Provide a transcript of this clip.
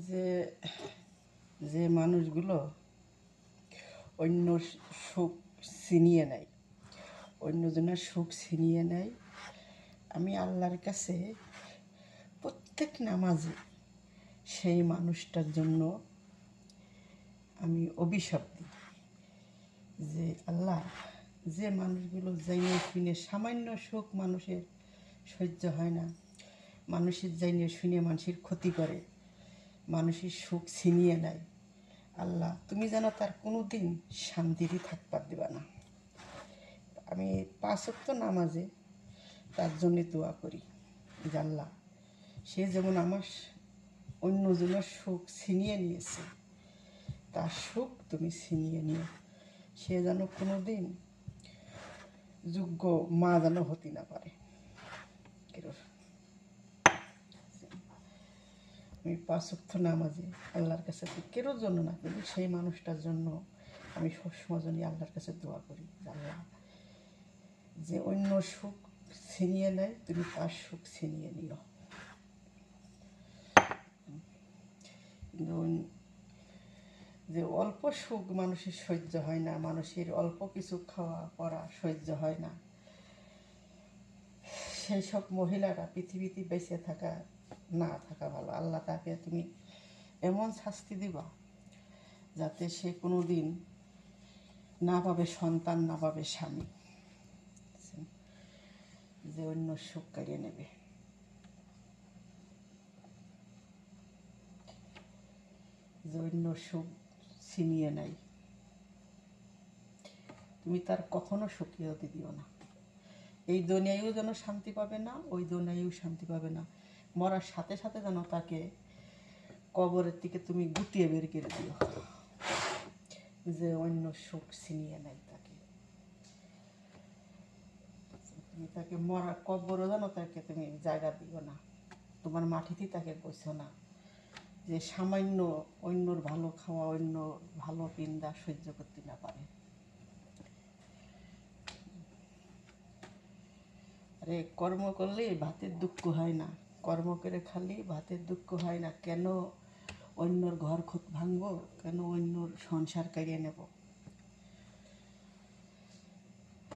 যে যে মানুষগুলো অন্য সুখ ছিনিয়ে নেয়, অন্যজনের সুখ ছিনিয়ে নেয়, আমি আল্লাহর কাছে প্রত্যেক নামাজে সেই মানুষটার জন্য আমি অভিশাপ দিই যে আল্লাহ, যে মানুষগুলো জাইনে শুনে সামান্য সুখ মানুষের সহ্য হয় না, মানুষের জাইনে শুনে মানুষের ক্ষতি করে, মানুষের সুখ ছিনিয়ে নেয়, আল্লাহ তুমি যেন তার কোনো দিন শান্তিতে থাকবার দেবা না। আমি 5 ওয়াক্ত নামাজে তার জন্যে দোয়া করি যে আল্লাহ, সে যেমন আমার অন্যজনের সুখ ছিনিয়ে নিয়েছে, তার সুখ তুমি ছিনিয়ে নিও, সে যেন কোনো দিন যোগ্য মা যেন হতে না পারে। আমি 5 ওয়াক্ত নামাজে আল্লাহর কাছে কেরোর জন্য না, কিন্তু সেই মানুষটার জন্য আমি সবসময় জন্য আল্লাহর কাছে দোয়া করি আল্লাহ, যে অন্য সুখ ছিনিয়ে নেয় তুমি তার সুখ ছিনিয়ে নিও। কিন্তু যে অল্প সুখ মানুষের সহ্য হয় না, মানুষের অল্প কিছু খাওয়া পড়া সহ্য হয় না, সেই সব মহিলারা পৃথিবীতে বেঁচে থাকা না থাকা ভালো। আল্লাহ তাকে তুমি এমন শাস্তি দিবা যাতে সে কোনো দিন না পাবে সন্তান, না পাবে স্বামী, যে অন্য সুখ কাড়িয়ে নেবে। যে অন্য সুখ ছিনিয়ে নেয়, তুমি তার কখনো সুখী হতে দিও না। এই দুনিয়ায়ও যেন শান্তি পাবে না, ওই দুনিয়ায়ও শান্তি পাবে না। মরার সাথে সাথে যেন তাকে কবরের থেকে তুমি গুটিয়ে বের করে দিও, যে অন্য সুখ ছিনিয়ে নেয় তাকে। তুমি তাকে মরা কবরও যেন তাকে তুমি জায়গা দিও না, তোমার মাটিতেই তাকে বসো না, যে সামান্য অন্যর ভালো খাওয়া, অন্য ভালো পিন্দা সহ্য করতে না পারে। আরে কর্ম করলে ভাতের দুঃখ হয় না, কর্ম করে খালি ভাতের দুঃখ হয় না। কেন অন্যর ঘর ভাঙবো, কেন অন্যর সংসার কাড়িয়ে নেব?